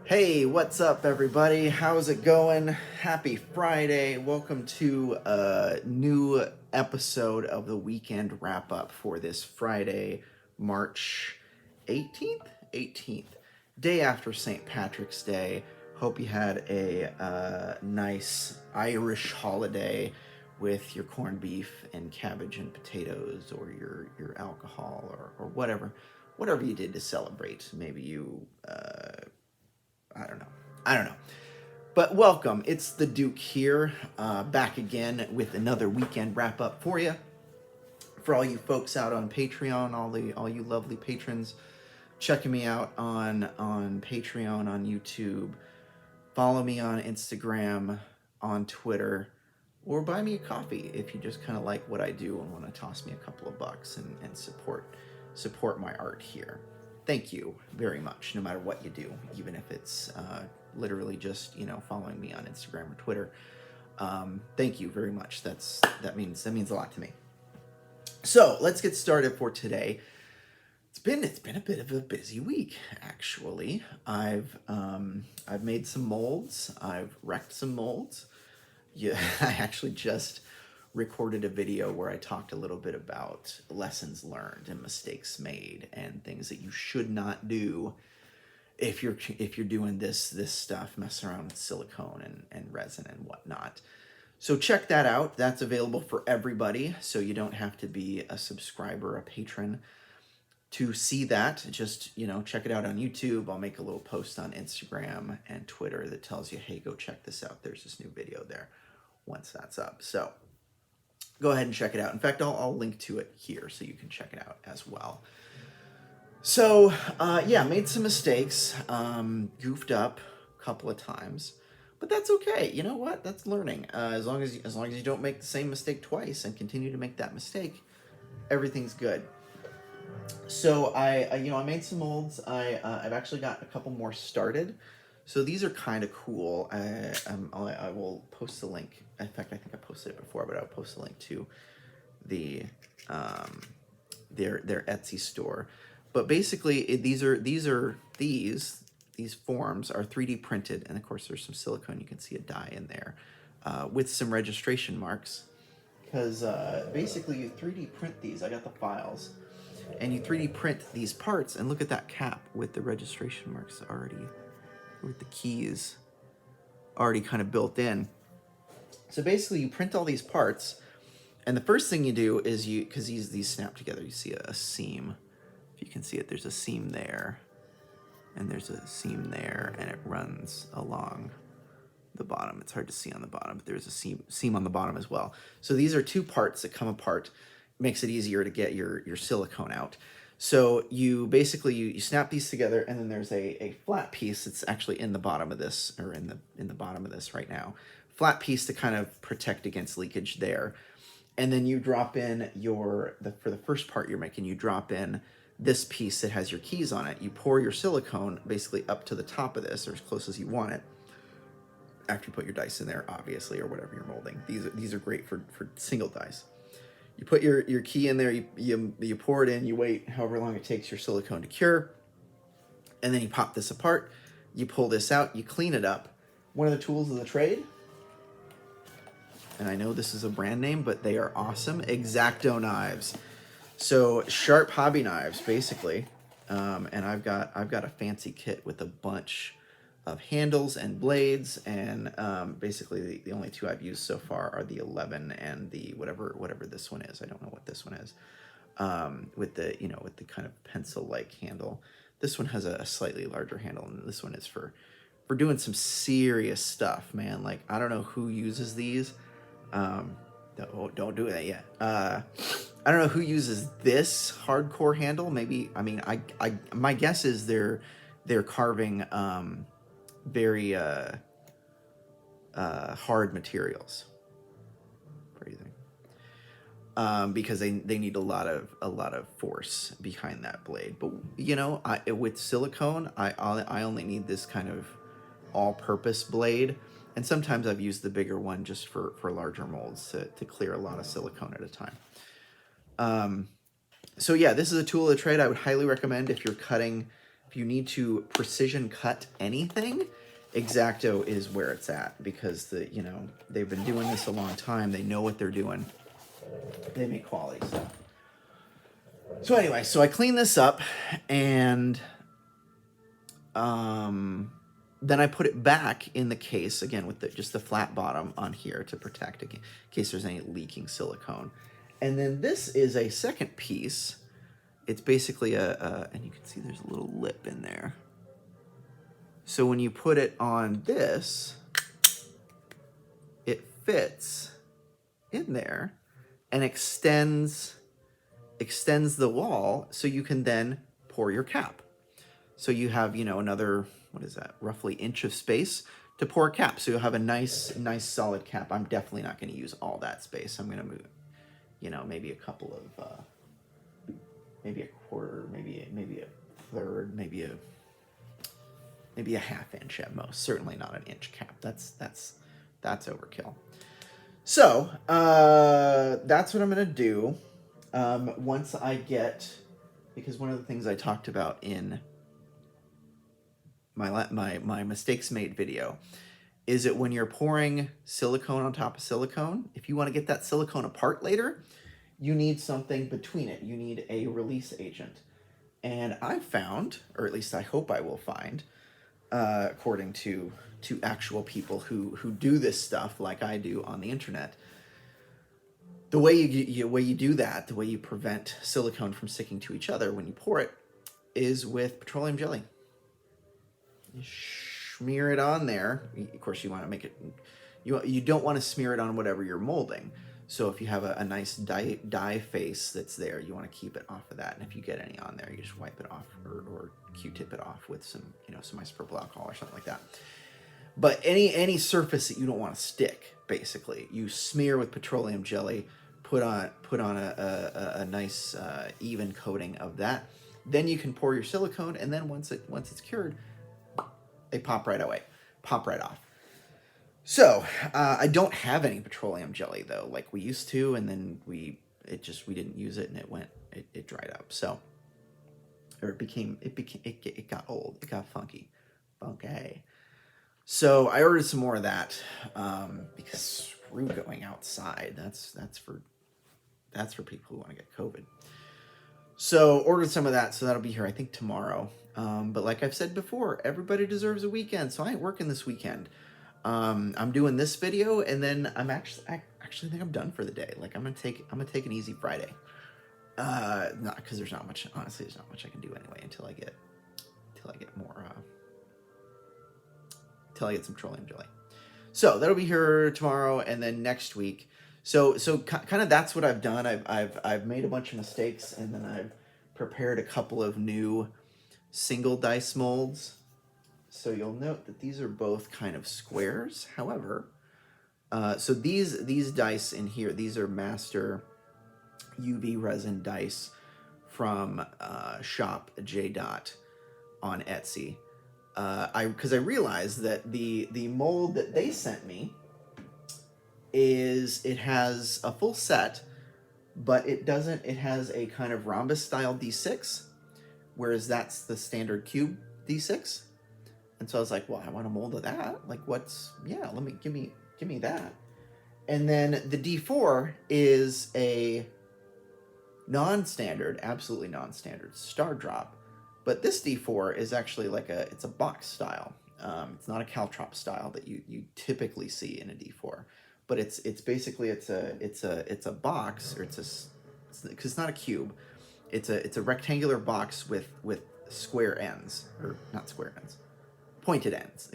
Hey, what's up, everybody? How's it going? Happy Friday. Welcome to a new episode of the weekend wrap up for this Friday, March 18th? 18th, day after St. Patrick's Day. Hope you had a nice Irish holiday with your corned beef and cabbage and potatoes, or your alcohol, or whatever you did to celebrate. Maybe you I don't know. I don't know. But welcome. It's the Duke here, back again with another weekend wrap up for you. For all you folks out on Patreon, all you lovely patrons checking me out on Patreon, on YouTube. Follow me on Instagram, on Twitter, or buy me a coffee if you just kind of like what I do and want to toss me a couple of bucks and support my art here. Thank you very much, no matter what you do, even if it's literally just following me on Instagram or Twitter. Thank you very much. That means a lot to me. So let's get started for today. It's been a bit of a busy week, actually. I've made some molds. I've wrecked some molds. Yeah, I actually just recorded a video where I talked a little bit about lessons learned and mistakes made and things that you should not do if you're doing this stuff, messing around with silicone and resin and whatnot. So check that out. That's available for everybody, so you don't have to be a subscriber, a patron to see that. Just check it out on YouTube. I'll make a little post on Instagram and Twitter that tells you, hey, go check this out. There's this new video there once that's up. So go ahead and check it out. In fact, I'll link to it here so you can check it out as well. So, yeah, made some mistakes, goofed up a couple of times, but that's okay. You know what? That's learning. As long as you don't make the same mistake twice and continue to make that mistake, everything's good. So I made some molds. I've actually got a couple more started. So these are kind of cool. I will post the link. In fact, I think I posted it before, but I'll post the link to the their Etsy store. But basically, these forms are 3D printed, and of course, there's some silicone. You can see a die in there with some registration marks, because basically you 3D print these. I got the files, and you 3D print these parts, and look at that cap with the registration marks already, with the keys already kind of built in. So basically you print all these parts, and the first thing you do is because these snap together, you see a seam. If you can see it, there's a seam there, and there's a seam there, and it runs along the bottom. It's hard to see on the bottom, but there's a seam on the bottom as well. So these are two parts that come apart. Makes it easier to get your silicone out. So you basically you snap these together, and then there's a flat piece that's actually in the bottom of this, or in the bottom of this right now. Flat piece to kind of protect against leakage there. And then you drop in for the first part you're making, you drop in this piece that has your keys on it. You pour your silicone basically up to the top of this, or as close as you want it, after you put your dice in there, obviously, or whatever you're molding. These are great for single dice. You put your key in there, you pour it in, you wait however long it takes your silicone to cure, and then you pop this apart, you pull this out, you clean it up. One of the tools of the trade, and I know this is a brand name, but they are awesome, X-Acto knives. So sharp hobby knives, basically, and I've got a fancy kit with a bunch of handles and blades, and basically the only two I've used so far are the 11 and the whatever this one is. I don't know what this one is. With the kind of pencil-like handle. This one has a slightly larger handle, and this one is for doing some serious stuff, man. Like, I don't know who uses these. Don't do that yet. I don't know who uses this hardcore handle. Maybe, I mean, my guess is they're carving very hard materials. What do you think? Because they need a lot of force behind that blade. But with silicone, I only need this kind of all-purpose blade, and sometimes I've used the bigger one just for larger molds to clear a lot of silicone at a time. So yeah, this is a tool of the trade I would highly recommend if you're cutting if you need to precision cut anything, X-Acto is where it's at, because they've been doing this a long time. They know what they're doing. They make quality stuff. So anyway, so I clean this up, and then I put it back in the case again with just the flat bottom on here to protect in case there's any leaking silicone. And then this is a second piece. It's basically and you can see there's a little lip in there. So when you put it on this, it fits in there and extends the wall, so you can then pour your cap. So you have, another, what is that, roughly inch of space to pour a cap. So you'll have a nice solid cap. I'm definitely not going to use all that space. I'm going to move, maybe a couple of, maybe a quarter, maybe a third, maybe a half inch at most. Certainly not an inch cap. That's overkill. So that's what I'm going to do. Once I get, because one of the things I talked about in my mistakes made video is that when you're pouring silicone on top of silicone, if you want to get that silicone apart later, you need something between it. You need a release agent. And I found, or at least I hope I will find, according to actual people who do this stuff like I do on the internet, the way you do that, the way you prevent silicone from sticking to each other when you pour it, is with petroleum jelly. You smear it on there. Of course, you want to make it. You don't want to smear it on whatever you're molding. So if you have a nice dye face that's there, you want to keep it off of that. And if you get any on there, you just wipe it off or Q-tip it off with some isopropyl alcohol or something like that. But any surface that you don't want to stick, basically, you smear with petroleum jelly, put on a nice even coating of that. Then you can pour your silicone, and then once it's cured, they pop right off. So I don't have any petroleum jelly though, like we used to, and then we didn't use it, and it dried up. So, or it got old, it got funky. So I ordered some more of that because screw going outside. That's for people who want to get COVID. So ordered some of that, so that'll be here I think tomorrow. But like I've said before, everybody deserves a weekend, so I ain't working this weekend. I'm doing this video, and then I actually think I'm done for the day. Like I'm gonna take an easy Friday. Not because there's not much. Honestly, there's not much I can do anyway until I get more. Until I get some petroleum jelly. So that'll be here tomorrow, and then next week. So kind of that's what I've done. I've made a bunch of mistakes, and then I've prepared a couple of new single dice molds. So you'll note that these are both kind of squares. However, so these dice in here, these are Master UV resin dice from shop J. on Etsy. Because I realized that the mold that they sent me it has a full set, but it has a kind of rhombus style D6, whereas that's the standard cube D6. And so I was like, well, I want a mold of that. Like, give me that. And then the D4 is a non-standard, absolutely non-standard star drop. But this D4 is actually it's a box style. It's not a caltrop style that you typically see in a D4. But it's basically it's a box, or because it's not a cube. It's a rectangular box with square ends, or not square ends, pointed ends,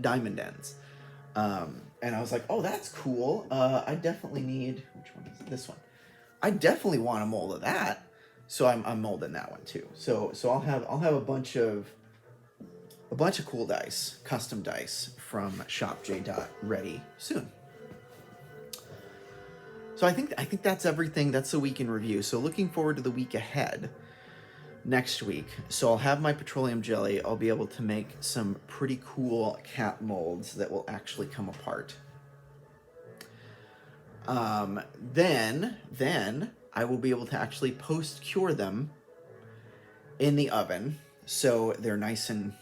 diamond ends. And I was like, oh, that's cool. I definitely need, which one is it? This one. I definitely want a mold of that. So I'm molding that one too. So I'll have a bunch of cool dice, custom dice from Shop J. ready soon. So I think that's everything. That's the week in review. So looking forward to the week ahead. Next week, so I'll have my petroleum jelly. I'll be able to make some pretty cool cap molds that will actually come apart. Then I will be able to actually post-cure them in the oven. so they're nice and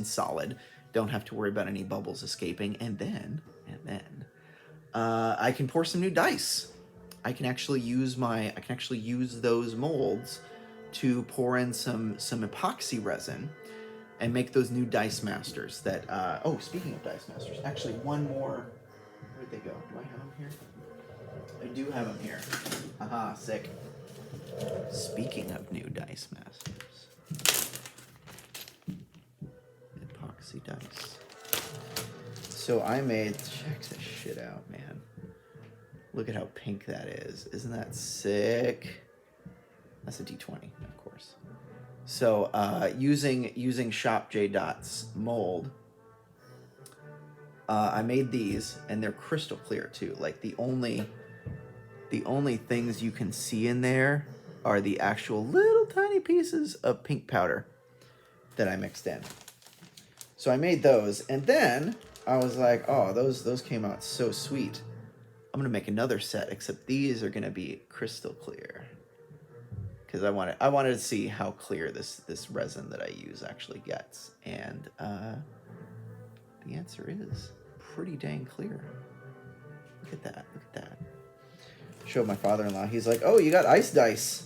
solid. Don't have to worry about any bubbles escaping. And then I can pour some new dice. I can actually use those molds to pour in some epoxy resin and make those new dice masters. That speaking of dice masters, actually one more. Where'd they go? Do I have them here? I do have them here. Aha, sick. Speaking of new dice masters, epoxy dice. So I made, check this shit out, man. Look at how pink that is. Isn't that sick? That's a D20, of course. So using Shop J Dot's mold, I made these, and they're crystal clear too. Like the only things you can see in there are the actual little tiny pieces of pink powder that I mixed in. So I made those, and then I was like, oh, those came out so sweet. I'm gonna make another set, except these are gonna be crystal clear, because I wanted to see how clear this resin that I use actually gets, and the answer is pretty dang clear. Look at that! Look at that! Showed my father-in-law. He's like, "Oh, you got ice dice."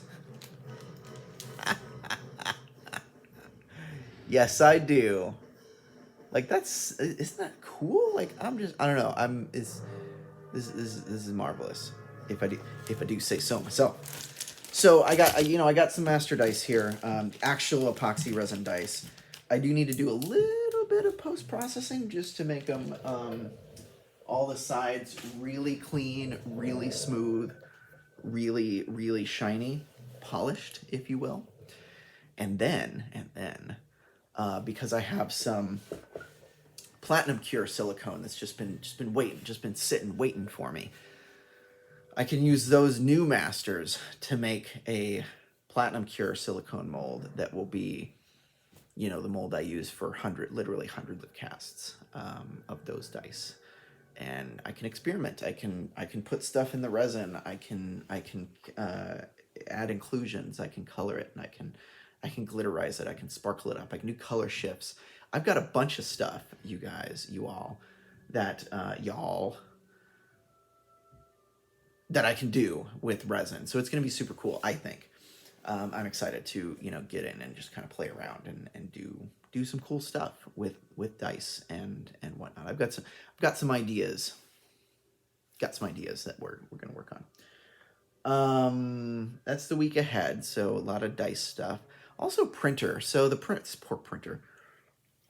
Yes, I do. Like isn't that cool? Like I don't know. This is marvelous. If I do say so myself. So I got some master dice here, actual epoxy resin dice. I do need to do a little bit of post processing just to make them all the sides really clean, really smooth, really shiny, polished, if you will. And then because I have some platinum cure silicone that's just been sitting waiting for me, I can use those new masters to make a platinum cure silicone mold that will be, the mold I use for literally hundreds of casts of those dice. And I can experiment. I can put stuff in the resin. I can add inclusions. I can color it, and I can glitterize it. I can sparkle it up. I can do color shifts. I've got a bunch of stuff, you guys, you all, that that I can do with resin. So it's going to be super cool, I think. I'm excited to, get in and just kind of play around and do some cool stuff with dice and whatnot. I've got some ideas. Got some ideas that we're going to work on. That's the week ahead, so a lot of dice stuff. Also printer. So poor printer.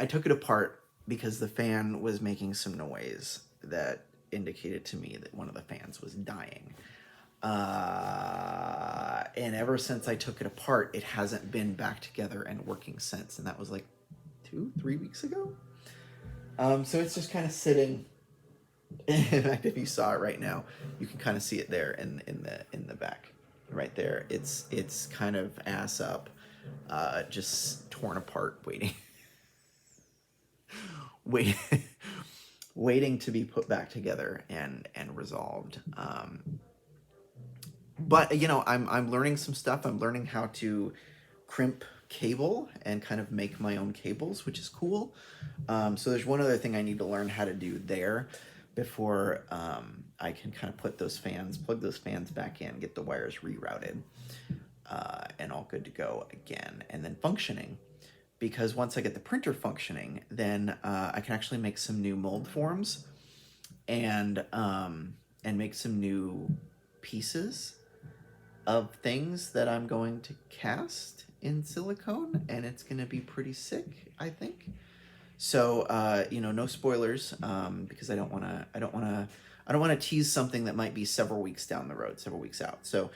I took it apart because the fan was making some noise that indicated to me that one of the fans was dying. And ever since I took it apart, it hasn't been back together and working since. And that was like 2-3 weeks ago. So it's just kind of sitting. In fact, if you saw it right now, you can kind of see it there in the back, right there. It's kind of ass up, just torn apart, waiting to be put back together and resolved. But I'm learning some stuff. I'm learning how to crimp cable and kind of make my own cables, which is cool. So there's one other thing I need to learn how to do there before I can kind of plug those fans back in, get the wires rerouted, and all good to go again, and then functioning. Because once I get the printer functioning, then I can actually make some new mold forms and make some new pieces of things that I'm going to cast in silicone, and it's going to be pretty sick, I think. So no spoilers, because I don't want to tease something that might be several weeks down the road, several weeks out. So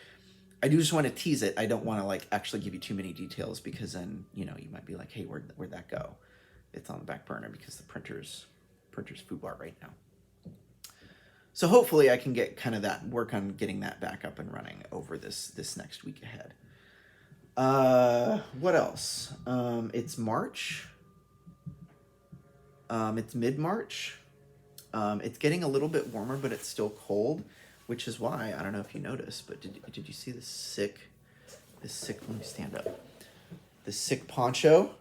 I do just want to tease it. I don't want to actually give you too many details, because then you might be like, hey, where'd that go? It's on the back burner because the printer's foobar right now. So hopefully I can get kind of work on getting that back up and running over this next week ahead. What else? It's March. It's mid-March. It's getting a little bit warmer, but it's still cold, which is why, I don't know if you noticed, but did you see this sick, let me stand up, this sick poncho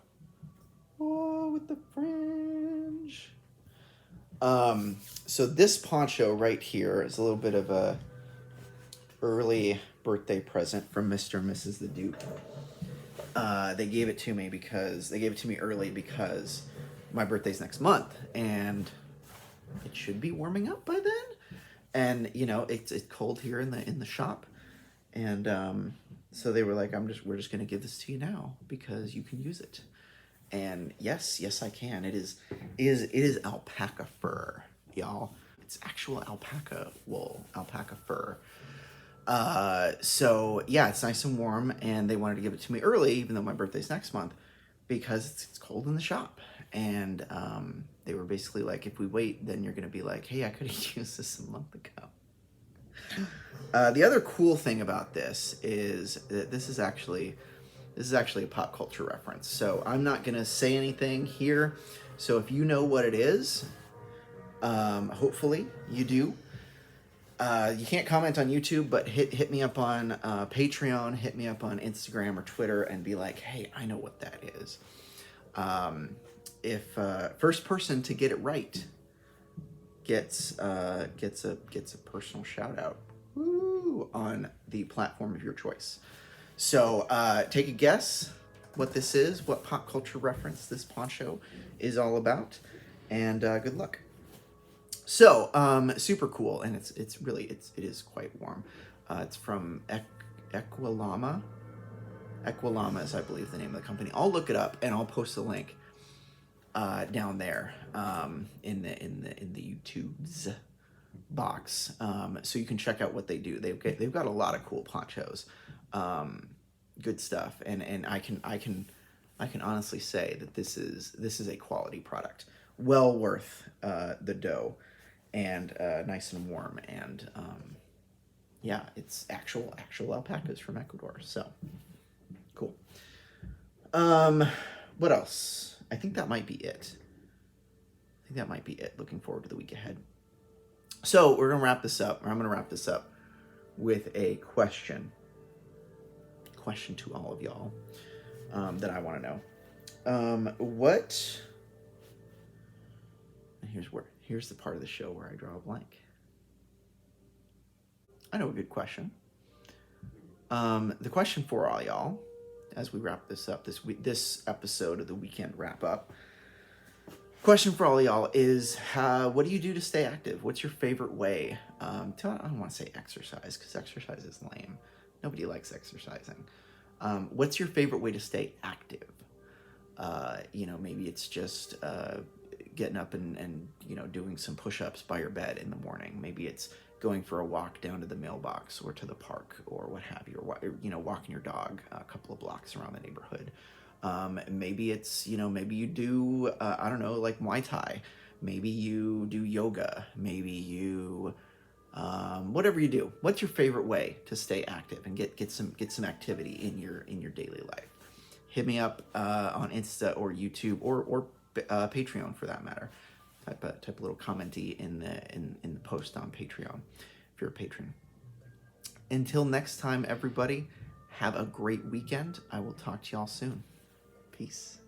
So this poncho right here is a little bit of a early birthday present from Mr. and Mrs. the Duke. They gave it to me early because my birthday's next month, and it should be warming up by then. And it's cold here in the shop, and so they were like, we're just gonna give this to you now because you can use it. And yes, I can. It is alpaca fur, y'all. It's actual alpaca wool, alpaca fur. So yeah, it's nice and warm, and they wanted to give it to me early, even though my birthday's next month, because it's cold in the shop. And they were basically like, if we wait, then you're gonna be like, hey, I could have used this a month ago. The other cool thing about this is that this is actually a pop culture reference. So I'm not gonna say anything here. So if you know what it is, hopefully you do. You can't comment on YouTube, but hit me up on Patreon, hit me up on Instagram or Twitter, and be like, hey, I know what that is. If first person to get it right gets a personal shout out, woo, on the platform of your choice. So take a guess what this is, what pop culture reference this poncho is all about, and good luck. So super cool, and it is quite warm. It's from Equilama. Equilama is, I believe, the name of the company. I'll look it up and I'll post a link down there in the YouTube's box, so you can check out what they do. They've got a lot of cool ponchos, good stuff, and I can honestly say that this is a quality product, well worth the dough, and nice and warm, and yeah, it's actual alpacas from Ecuador. So cool. What else? I think that might be it. Looking forward to the week ahead. So we're gonna wrap this up, or I'm gonna wrap this up with a question to all of y'all that I want to know. What? And here's the part of the show where I draw a blank. I know a good question. The question for all y'all, as we wrap this up this episode of the weekend wrap up. Question for all y'all is, what do you do to stay active? What's your favorite way? I don't want to say exercise, because exercise is lame. Nobody likes exercising. What's your favorite way to stay active? Maybe it's just getting up and doing some push-ups by your bed in the morning. Maybe it's going for a walk down to the mailbox or to the park or what have you, or walking your dog a couple of blocks around the neighborhood. Maybe it's, maybe you do, I don't know, like Muay Thai. Maybe you do yoga. Maybe you, whatever you do. What's your favorite way to stay active and get some activity in your daily life? Hit me up on Insta or YouTube or Patreon for that matter. Type a little commenty in the post on Patreon if you're a patron. Until next time, everybody, have a great weekend. I will talk to y'all soon. Peace.